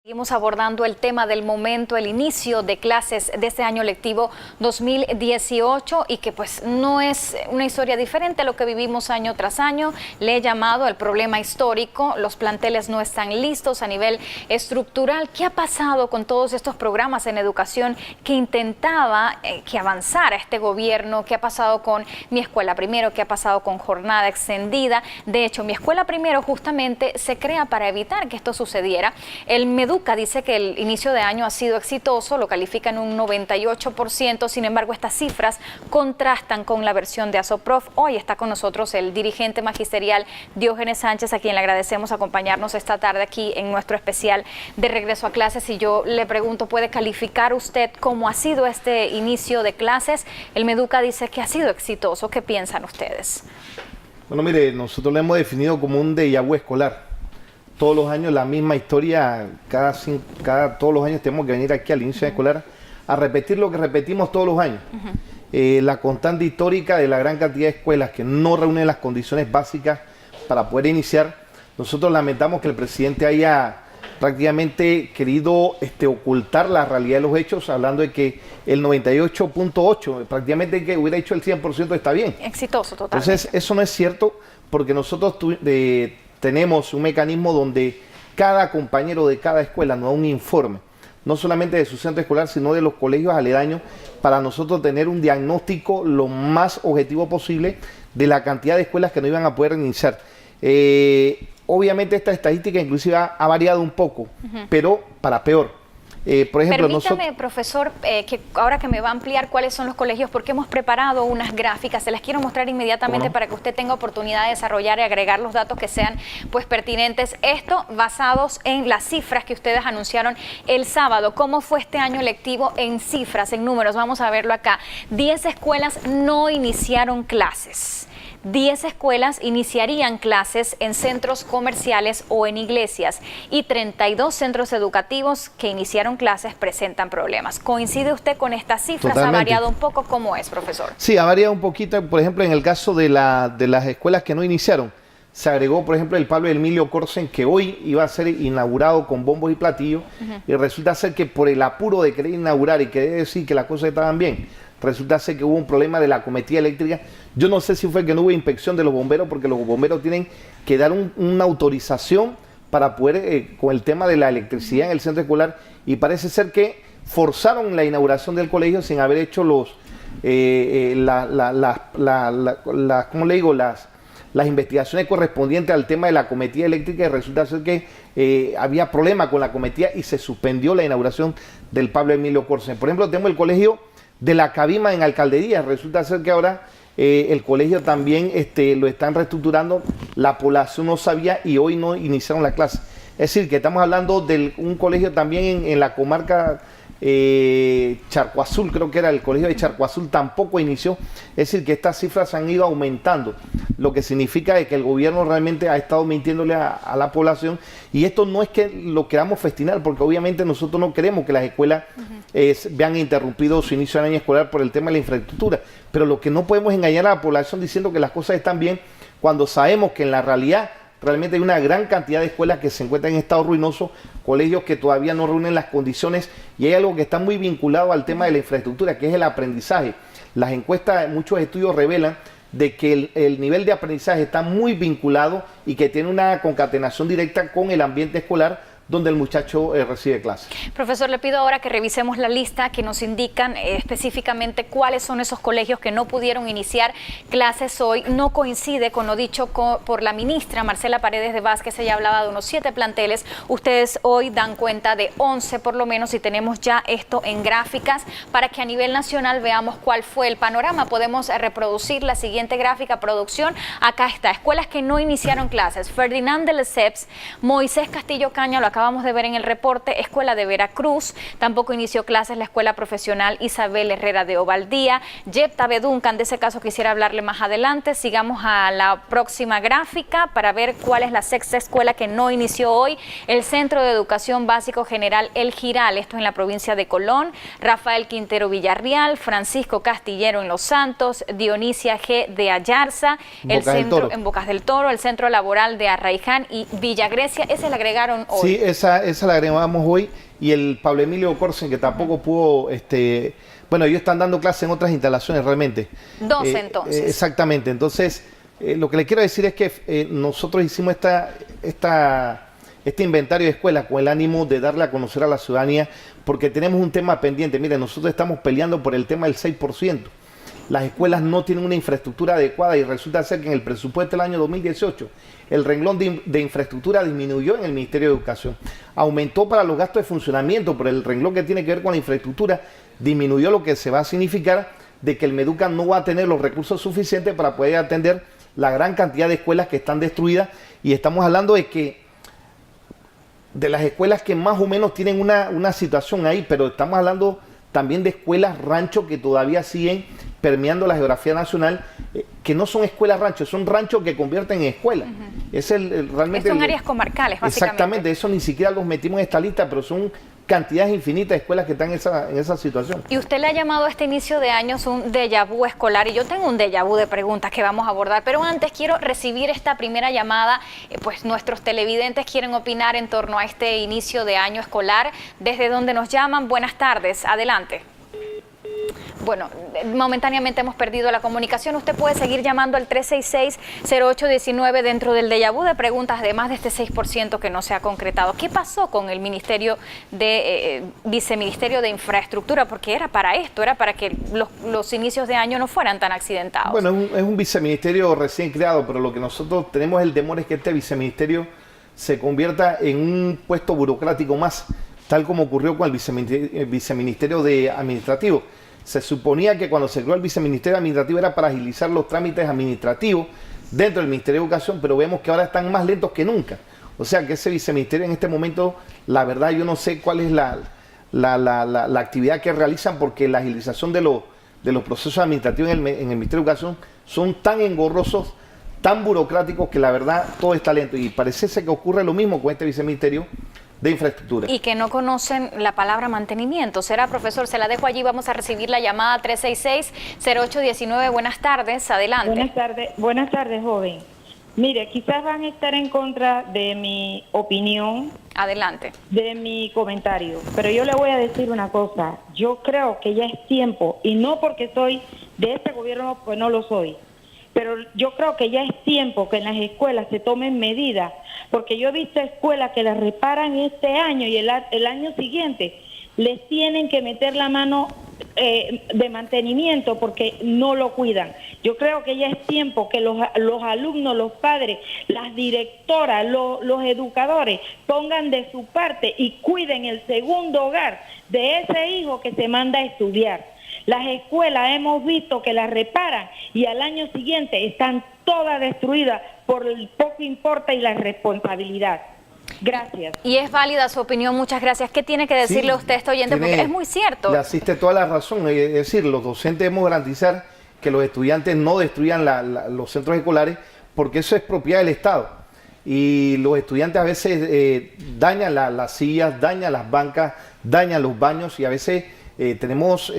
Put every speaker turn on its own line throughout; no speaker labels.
Seguimos abordando el tema del momento, el inicio de clases de este año lectivo 2018 y que pues no es una historia diferente a lo que vivimos año tras año. Le he llamado el problema histórico, los planteles no están listos a nivel estructural. ¿Qué ha pasado con todos estos programas en educación que intentaba que avanzara este gobierno? ¿Qué ha pasado con Mi Escuela Primero? ¿Qué ha pasado con jornada extendida? De hecho, Mi Escuela Primero justamente se crea para evitar que esto sucediera. El Meduca dice que el inicio de año ha sido exitoso, lo califica en un 98%, sin embargo estas cifras contrastan con la versión de ASOPROF. Hoy está con nosotros el dirigente magisterial Diógenes Sánchez, a quien le agradecemos acompañarnos esta tarde aquí en nuestro especial de regreso a clases. Y yo le pregunto, ¿puede calificar usted cómo ha sido este inicio de clases? El Meduca dice que ha sido exitoso. ¿Qué piensan ustedes?
Bueno, mire, nosotros lo hemos definido como un déjà vu escolar. Todos los años la misma historia, todos los años tenemos que venir aquí al inicio escolar a repetir lo que repetimos todos los años. La constante histórica de la gran cantidad de escuelas que no reúnen las condiciones básicas para poder iniciar. Nosotros lamentamos que el presidente haya prácticamente querido ocultar la realidad de los hechos, hablando de que el 98.8, prácticamente que hubiera hecho el 100% está bien.
Exitoso, totalmente.
Entonces, eso no es cierto, porque nosotros tenemos un mecanismo donde cada compañero de cada escuela nos da un informe, no solamente de su centro escolar, sino de los colegios aledaños, para nosotros tener un diagnóstico lo más objetivo posible de la cantidad de escuelas que no iban a poder iniciar. Obviamente esta estadística inclusive ha variado un poco, pero para peor. Por ejemplo,
permítame, profesor, que ahora que me va a ampliar cuáles son los colegios, porque hemos preparado unas gráficas, se las quiero mostrar inmediatamente para que usted tenga oportunidad de desarrollar y agregar los datos que sean pues pertinentes. Esto basados en las cifras que ustedes anunciaron el sábado. ¿Cómo fue este año lectivo en cifras, en números? Vamos a verlo acá. 10 escuelas no iniciaron clases. 10 escuelas iniciarían clases en centros comerciales o en iglesias y 32 centros educativos que iniciaron clases presentan problemas. ¿Coincide usted con estas cifras?
Totalmente.
¿Ha variado un poco? ¿Cómo es, profesor?
Sí, ha variado un poquito. Por ejemplo, en el caso de las escuelas que no iniciaron, se agregó, por ejemplo, el Pablo Emilio Corsen, que hoy iba a ser inaugurado con bombos y platillos, y resulta ser que por el apuro de querer inaugurar y querer decir que las cosas estaban bien, resulta ser que hubo un problema de la cometida eléctrica. Yo no sé si fue que no hubo inspección de los bomberos, porque los bomberos tienen que dar una autorización para poder, con el tema de la electricidad en el centro escolar, y parece ser que forzaron la inauguración del colegio sin haber hecho las investigaciones correspondientes al tema de la cometida eléctrica, y resulta ser que había problema con la cometida y se suspendió la inauguración del Pablo Emilio Corsen. Por ejemplo, tenemos el colegio de la Cabima en Alcaldía. Resulta ser que ahora el colegio también lo están reestructurando, la población no sabía y hoy no iniciaron la clase. Es decir, que estamos hablando de un colegio también en la comarca Charco Azul, creo que era el colegio de Charco Azul, tampoco inició. Es decir, que estas cifras han ido aumentando, lo que significa que el gobierno realmente ha estado mintiéndole a la población, y esto no es que lo queramos festinar, porque obviamente nosotros no queremos que las escuelas vean interrumpido su inicio del año escolar por el tema de la infraestructura, pero lo que no podemos engañar a la población diciendo que las cosas están bien, cuando sabemos que en la realidad realmente hay una gran cantidad de escuelas que se encuentran en estado ruinoso, colegios que todavía no reúnen las condiciones, y hay algo que está muy vinculado al tema de la infraestructura, que es el aprendizaje. Las encuestas, muchos estudios revelan de que el nivel de aprendizaje está muy vinculado y que tiene una concatenación directa con el ambiente escolar donde el muchacho recibe clases.
Profesor, le pido ahora que revisemos la lista, que nos indican específicamente cuáles son esos colegios que no pudieron iniciar clases hoy. No coincide con lo dicho por la ministra Marcela Paredes de Vázquez. Ella hablaba de unos 7 planteles. Ustedes hoy dan cuenta de 11 por lo menos, y tenemos ya esto en gráficas para que a nivel nacional veamos cuál fue el panorama. Podemos reproducir la siguiente gráfica, producción. Acá está, escuelas que no iniciaron clases: Ferdinand de Lesseps, Moisés Castillo Caña, lo acabamos de ver en el reporte. Escuela de Veracruz, tampoco inició clases la Escuela Profesional Isabel Herrera de Ovaldía. Yepta Beduncan, de ese caso quisiera hablarle más adelante. Sigamos a la próxima gráfica para ver cuál es la 6ª escuela que no inició hoy. El Centro de Educación Básico General El Giral, esto en la provincia de Colón. Rafael Quintero Villarreal, Francisco Castillero en Los Santos, Dionisia G de Ayarza, el centro en Bocas del Toro, el Centro Laboral de Arraiján y Villa Grecia. Ese le agregaron hoy.
Sí, esa la agregamos hoy. Y el Pablo Emilio Corsen, que tampoco pudo, bueno, ellos están dando clases en otras instalaciones realmente.
Dos entonces.
Exactamente. Entonces, lo que le quiero decir es que nosotros hicimos este inventario de escuelas con el ánimo de darle a conocer a la ciudadanía, porque tenemos un tema pendiente. Miren, nosotros estamos peleando por el tema del 6%. Las escuelas no tienen una infraestructura adecuada y resulta ser que en el presupuesto del año 2018 el renglón de infraestructura disminuyó en el Ministerio de Educación. Aumentó para los gastos de funcionamiento, pero el renglón que tiene que ver con la infraestructura disminuyó, lo que se va a significar de que el Meduca no va a tener los recursos suficientes para poder atender la gran cantidad de escuelas que están destruidas. Y estamos hablando de que de las escuelas que más o menos tienen una situación ahí, pero estamos hablando también de escuelas rancho que todavía siguen permeando la geografía nacional, que no son escuelas ranchos, son ranchos que convierten en escuelas. Es realmente
son áreas comarcales, básicamente.
Exactamente, eso ni siquiera los metimos en esta lista, pero son cantidades infinitas de escuelas que están en esa situación.
Y usted le ha llamado a este inicio de años un déjà vu escolar, y yo tengo un déjà vu de preguntas que vamos a abordar, pero antes quiero recibir esta primera llamada. Pues nuestros televidentes quieren opinar en torno a este inicio de año escolar. ¿Desde dónde nos llaman? Buenas tardes, adelante. Bueno, momentáneamente hemos perdido la comunicación. Usted puede seguir llamando al 366-0819 dentro del déjà vu de preguntas, además de este 6% que no se ha concretado. ¿Qué pasó con el Viceministerio de Infraestructura? Porque era para esto, era para que los inicios de año no fueran tan accidentados.
Bueno, es un viceministerio recién creado, pero lo que nosotros tenemos el temor es que este viceministerio se convierta en un puesto burocrático más, tal como ocurrió con el viceministerio de Administrativo. Se suponía que cuando se creó el viceministerio administrativo era para agilizar los trámites administrativos dentro del Ministerio de Educación, pero vemos que ahora están más lentos que nunca. O sea que ese viceministerio en este momento, la verdad yo no sé cuál es la actividad que realizan, porque la agilización de los procesos administrativos en el Ministerio de Educación son tan engorrosos, tan burocráticos, que la verdad todo está lento. Y parece que ocurre lo mismo con este viceministerio de Infraestructura.
Y que no conocen la palabra mantenimiento. ¿Será, profesor? Se la dejo allí. Vamos a recibir la llamada 366-0819. Buenas tardes, adelante.
Buenas tardes, joven. Mire, quizás van a estar en contra de mi opinión.
Adelante.
De mi comentario. Pero yo le voy a decir una cosa. Yo creo que ya es tiempo, y no porque soy de este gobierno, pues no lo soy. Pero yo creo que ya es tiempo que en las escuelas se tomen medidas, porque yo he visto escuelas que las reparan este año y el año siguiente les tienen que meter la mano de mantenimiento porque no lo cuidan. Yo creo que ya es tiempo que los alumnos, los padres, las directoras, los educadores pongan de su parte y cuiden el segundo hogar de ese hijo que se manda a estudiar. Las escuelas hemos visto que las reparan y al año siguiente están todas destruidas por el poco importa y la responsabilidad. Gracias.
Y es válida su opinión, muchas gracias. ¿Qué tiene que decirle a usted, este oyente? Porque es muy cierto.
Le asiste toda la razón. Es decir, los docentes debemos garantizar que los estudiantes no destruyan los centros escolares, porque eso es propiedad del Estado. Y los estudiantes a veces dañan las sillas, dañan las bancas, dañan los baños, y a veces tenemos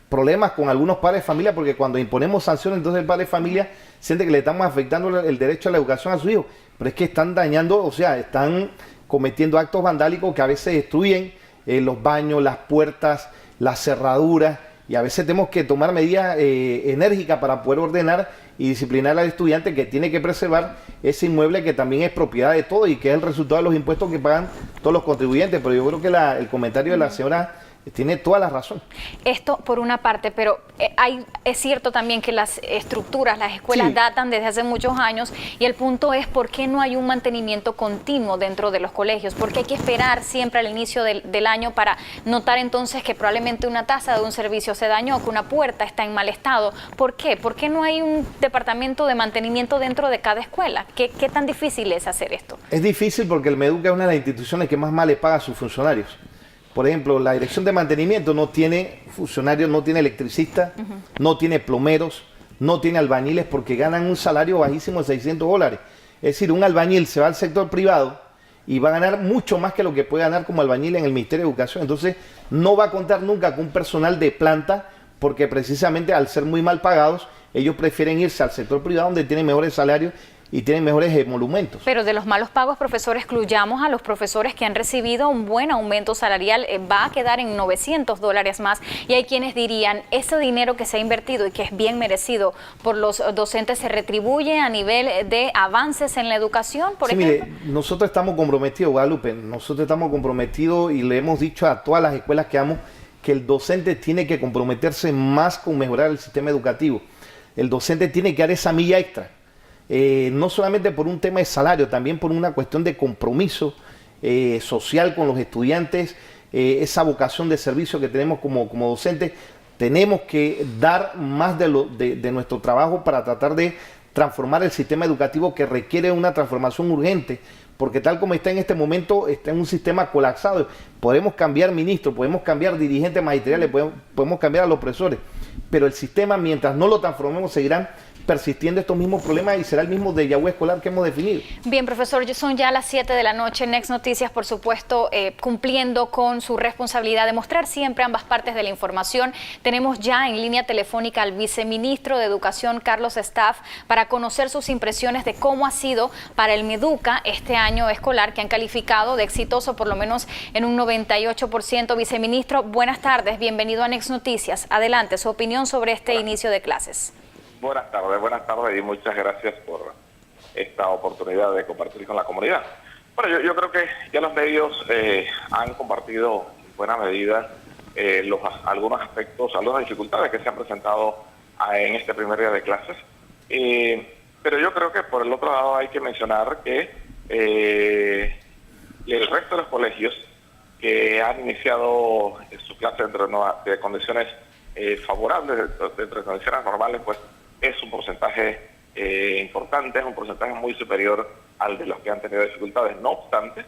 problemas con algunos padres de familia, porque cuando imponemos sanciones, entonces el padre de familia siente que le estamos afectando el derecho a la educación a su hijo, pero es que están dañando, o sea, están cometiendo actos vandálicos que a veces destruyen los baños, las puertas, las cerraduras, y a veces tenemos que tomar medidas enérgicas para poder ordenar y disciplinar al estudiante, que tiene que preservar ese inmueble que también es propiedad de todos y que es el resultado de los impuestos que pagan todos los contribuyentes. Pero yo creo que el comentario de la señora tiene toda la razón.
Esto por una parte, pero es cierto también que las estructuras, las escuelas datan desde hace muchos años, y el punto es por qué no hay un mantenimiento continuo dentro de los colegios, porque hay que esperar siempre al inicio del año para notar entonces que probablemente una taza de un servicio se dañó, que una puerta está en mal estado. ¿Por qué? ¿Por qué no hay un departamento de mantenimiento dentro de cada escuela? ¿Qué tan difícil es hacer esto?
Es difícil porque el Meduca es una de las instituciones que más mal le paga a sus funcionarios. Por ejemplo, la dirección de mantenimiento no tiene funcionarios, no tiene electricistas, no tiene plomeros, no tiene albañiles, porque ganan un salario bajísimo de $600. Es decir, un albañil se va al sector privado y va a ganar mucho más que lo que puede ganar como albañil en el Ministerio de Educación. Entonces, no va a contar nunca con un personal de planta, porque precisamente al ser muy mal pagados, ellos prefieren irse al sector privado donde tienen mejores salarios y tienen mejores emolumentos.
Pero de los malos pagos, profesor, excluyamos a los profesores que han recibido un buen aumento salarial, va a quedar en $900 más, y hay quienes dirían, ese dinero que se ha invertido y que es bien merecido por los docentes se retribuye a nivel de avances en la educación, por ejemplo.
Mire, nosotros estamos comprometidos, Guadalupe, nosotros estamos comprometidos y le hemos dicho a todas las escuelas que vamos que el docente tiene que comprometerse más con mejorar el sistema educativo. El docente tiene que dar esa milla extra. No solamente por un tema de salario, también por una cuestión de compromiso social con los estudiantes, esa vocación de servicio que tenemos como docentes. Tenemos que dar más de nuestro trabajo para tratar de transformar el sistema educativo, que requiere una transformación urgente, porque tal como está en este momento, está en un sistema colapsado. Podemos cambiar ministros, podemos cambiar dirigentes magisteriales, podemos cambiar a los profesores, pero el sistema, mientras no lo transformemos, seguirán persistiendo estos mismos problemas y será el mismo déjà vu escolar que hemos definido.
Bien, profesor, son ya las 7 de la noche. Next Noticias, por supuesto, cumpliendo con su responsabilidad de mostrar siempre ambas partes de la información. Tenemos ya en línea telefónica al viceministro de Educación, Carlos Staff, para conocer sus impresiones de cómo ha sido para el Meduca este año escolar, que han calificado de exitoso por lo menos en un 98%. Viceministro, buenas tardes, bienvenido a Next Noticias. Adelante, su opinión sobre este inicio de clases.
Buenas tardes y muchas gracias por esta oportunidad de compartir con la comunidad. Bueno, yo creo que ya los medios han compartido en buena medida algunos aspectos, algunas dificultades que se han presentado en este primer día de clases. Pero yo creo que por el otro lado hay que mencionar que el resto de los colegios que han iniciado su clase dentro de condiciones favorables, dentro de condiciones normales, pues es un porcentaje importante, es un porcentaje muy superior al de los que han tenido dificultades. No obstante,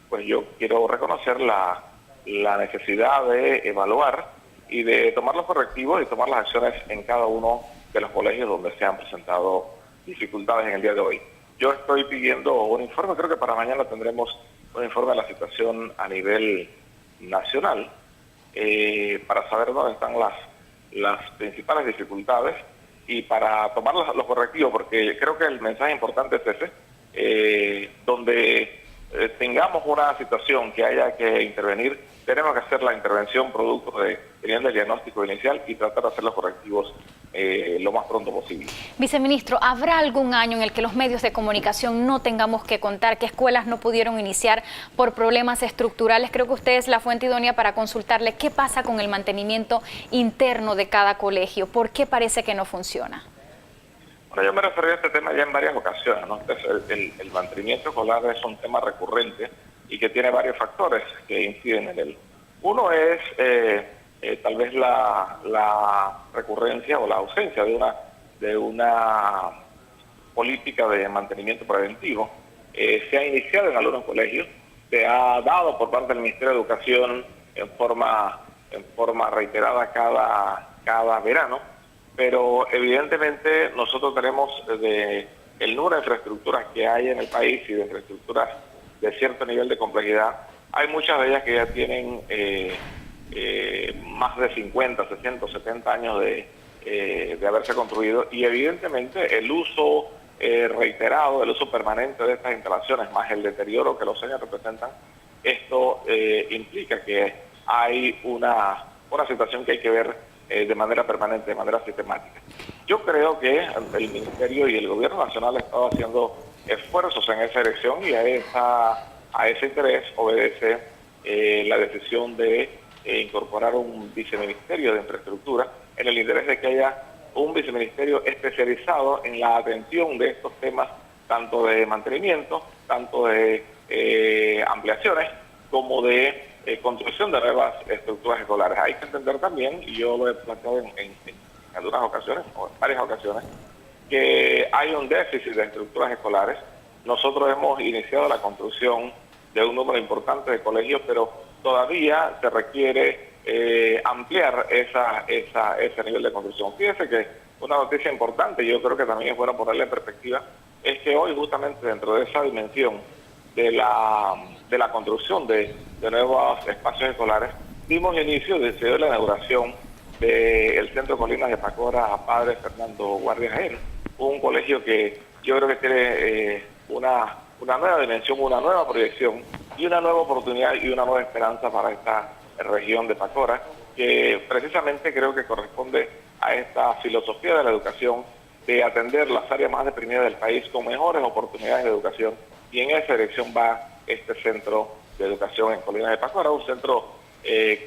pues yo quiero reconocer la necesidad de evaluar y de tomar los correctivos y tomar las acciones en cada uno de los colegios donde se han presentado dificultades en el día de hoy. Yo estoy pidiendo un informe, creo que para mañana tendremos un informe de la situación a nivel nacional para saber dónde están las principales dificultades y para tomar los correctivos, porque creo que el mensaje importante es ese, donde tengamos una situación que haya que intervenir, tenemos que hacer la intervención producto teniendo el diagnóstico inicial y tratar de hacer los correctivos lo más pronto posible.
Viceministro, ¿habrá algún año en el que los medios de comunicación no tengamos que contar que escuelas no pudieron iniciar por problemas estructurales? Creo que usted es la fuente idónea para consultarle qué pasa con el mantenimiento interno de cada colegio. ¿Por qué parece que no funciona?
Bueno, yo me referí a este tema ya en varias ocasiones, ¿no? El mantenimiento escolar es un tema recurrente y que tiene varios factores que inciden en él. Uno es tal vez la recurrencia o la ausencia de una política de mantenimiento preventivo. Se ha iniciado en algunos colegios, se ha dado por parte del Ministerio de Educación en forma reiterada cada verano, pero evidentemente nosotros tenemos el número de infraestructuras que hay en el país y de infraestructuras de cierto nivel de complejidad. Hay muchas de ellas que ya tienen más de 50, 60, 70 años de haberse construido, y evidentemente el uso reiterado, el uso permanente de estas instalaciones, más el deterioro que los años representan, esto implica que hay una situación que hay que ver de manera permanente, de manera sistemática. Yo creo que el Ministerio y el Gobierno Nacional han estado haciendo esfuerzos en esa dirección, y a ese interés obedece la decisión de incorporar un viceministerio de infraestructura, en el interés de que haya un viceministerio especializado en la atención de estos temas, tanto de mantenimiento, tanto de ampliaciones, como de construcción de nuevas estructuras escolares. Hay que entender también, y yo lo he planteado en algunas ocasiones, o en varias ocasiones, que hay un déficit de estructuras escolares. Nosotros hemos iniciado la construcción de un número importante de colegios, pero todavía se requiere ampliar ese nivel de construcción. Fíjense que una noticia importante, y yo creo que también es bueno ponerle en perspectiva, es que hoy justamente dentro de esa dimensión de la construcción de nuevos espacios escolares, dimos inicio desde la inauguración del Centro Colinas de Pacora a Padre Fernando Guardia Jaén, un colegio que yo creo que tiene una nueva dimensión, una nueva proyección y una nueva oportunidad y una nueva esperanza para esta región de Pacora, que precisamente creo que corresponde a esta filosofía de la educación, de atender las áreas más deprimidas del país con mejores oportunidades de educación, y en esa dirección va este centro de educación en Colinas de Pacora, un centro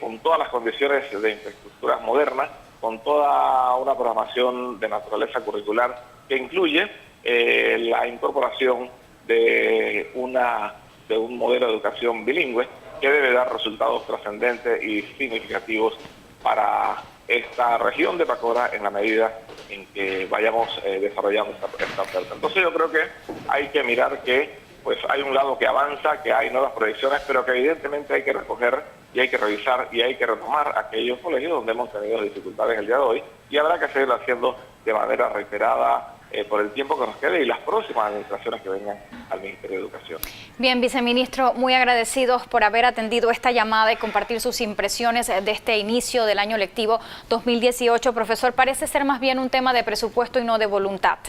con todas las condiciones de infraestructuras modernas, con toda una programación de naturaleza curricular que incluye la incorporación de un modelo de educación bilingüe que debe dar resultados trascendentes y significativos para esta región de Pacora en la medida en que vayamos desarrollando esta oferta. Entonces yo creo que hay que mirar que pues hay un lado que avanza, que hay nuevas proyecciones, pero que evidentemente hay que recoger y hay que revisar y hay que retomar aquellos colegios donde hemos tenido dificultades el día de hoy, y habrá que seguirlo haciendo de manera reiterada por el tiempo que nos quede y las próximas administraciones que vengan al Ministerio de Educación.
Bien, viceministro, muy agradecidos por haber atendido esta llamada y compartir sus impresiones de este inicio del año lectivo 2018. Profesor, parece ser más bien un tema de presupuesto y no de voluntad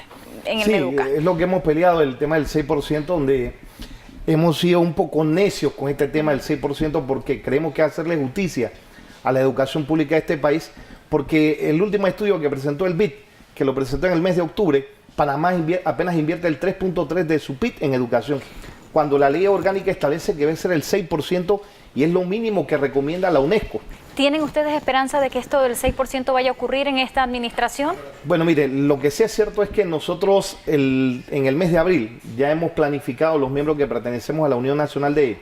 en el Meduca.
Sí, es lo que hemos peleado, el tema del 6%, donde hemos sido un poco necios con este tema del 6% porque creemos que hacerle justicia a la educación pública de este país, porque el último estudio que presentó el BID, que lo presentó en el mes de octubre, Panamá apenas invierte el 3.3% de su PIB en educación, cuando la ley orgánica establece que debe ser el 6% y es lo mínimo que recomienda la UNESCO.
¿Tienen ustedes esperanza de que esto del 6% vaya a ocurrir en esta administración?
Bueno, mire, lo que sí es cierto es que nosotros en el mes de abril ya hemos planificado, los miembros que pertenecemos a la Unión Nacional de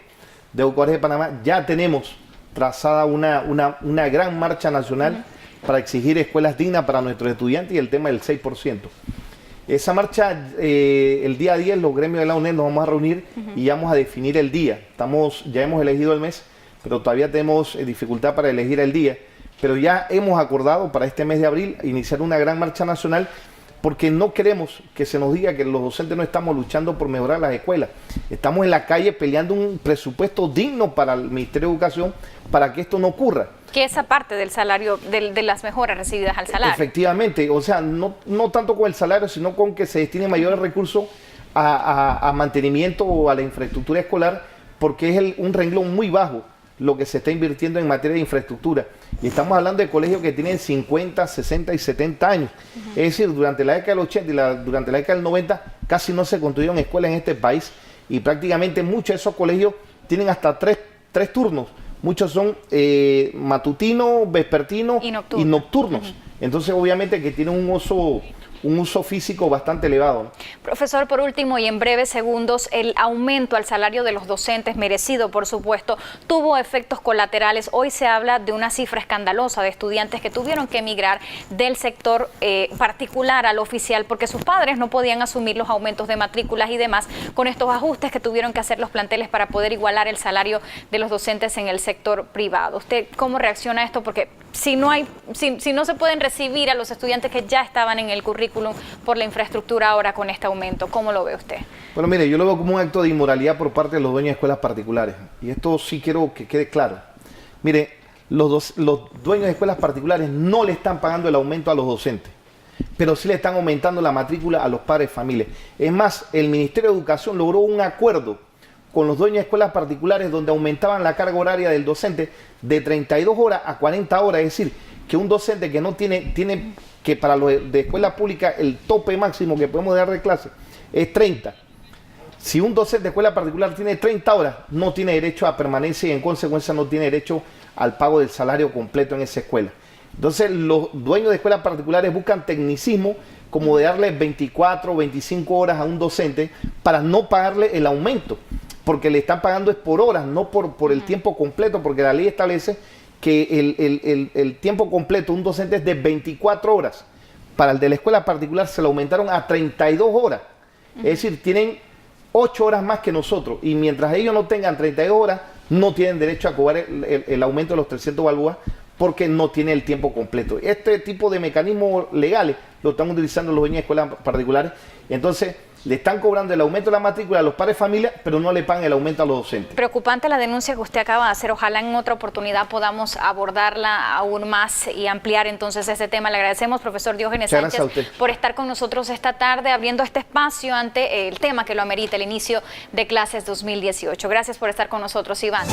Educadores de Panamá, ya tenemos trazada una gran marcha nacional para exigir escuelas dignas para nuestros estudiantes y el tema del 6%. Esa marcha, el día 10, los gremios de la UNED nos vamos a reunir y vamos a definir el día. Ya hemos elegido el mes, pero todavía tenemos dificultad para elegir el día. Pero ya hemos acordado para este mes de abril iniciar una gran marcha nacional, porque no queremos que se nos diga que los docentes no estamos luchando por mejorar las escuelas. Estamos en la calle peleando un presupuesto digno para el Ministerio de Educación para que esto no ocurra.
Que esa parte del salario, de las mejoras recibidas al salario.
Efectivamente, o sea, no tanto con el salario, sino con que se destinen mayores recursos a mantenimiento o a la infraestructura escolar, porque es un renglón muy bajo lo que se está invirtiendo en materia de infraestructura. Y estamos hablando de colegios que tienen 50, 60 y 70 años. Es decir, durante la década del 80 y durante la década del 90 casi no se construyeron escuelas en este país, y prácticamente muchos de esos colegios tienen hasta tres turnos. Muchos son matutinos, vespertinos y nocturnos. Entonces, obviamente que tienen un uso físico bastante elevado, ¿no?
Profesor, por último y en breves segundos, el aumento al salario de los docentes, merecido por supuesto, tuvo efectos colaterales. Hoy se habla de una cifra escandalosa de estudiantes que tuvieron que emigrar del sector particular al oficial porque sus padres no podían asumir los aumentos de matrículas y demás, con estos ajustes que tuvieron que hacer los planteles para poder igualar el salario de los docentes en el sector privado. ¿Usted cómo reacciona a esto? Porque si no se pueden recibir a los estudiantes que ya estaban en el currículum por la infraestructura ahora con este aumento, ¿cómo lo ve usted?
Bueno, mire, yo lo veo como un acto de inmoralidad por parte de los dueños de escuelas particulares, y esto sí quiero que quede claro. Mire, los dueños de escuelas particulares no le están pagando el aumento a los docentes, pero sí le están aumentando la matrícula a los padres de familia. Es más, el Ministerio de Educación logró un acuerdo con los dueños de escuelas particulares donde aumentaban la carga horaria del docente de 32 horas a 40 horas, es decir, que un docente que no tiene que para los de escuela pública el tope máximo que podemos dar de clase es 30. Si un docente de escuela particular tiene 30 horas, no tiene derecho a permanencia y en consecuencia no tiene derecho al pago del salario completo en esa escuela. Entonces los dueños de escuelas particulares buscan tecnicismo como de darle 24 o 25 horas a un docente para no pagarle el aumento, porque le están pagando es por horas, no por el tiempo completo, porque la ley establece que el tiempo completo un docente es de 24 horas. Para el de la escuela particular se lo aumentaron a 32 horas. Es decir, tienen 8 horas más que nosotros, y mientras ellos no tengan 32 horas, no tienen derecho a cobrar el aumento de los 300 balboas porque no tiene el tiempo completo. Este tipo de mecanismos legales lo están utilizando los dueños de escuelas particulares. Entonces, le están cobrando el aumento de la matrícula a los padres de familia, pero no le pagan el aumento a los docentes.
Preocupante la denuncia que usted acaba de hacer. Ojalá en otra oportunidad podamos abordarla aún más y ampliar entonces este tema. Le agradecemos, profesor Diógenes Sánchez, por estar con nosotros esta tarde, abriendo este espacio ante el tema que lo amerita, el inicio de clases 2018. Gracias por estar con nosotros, Iván.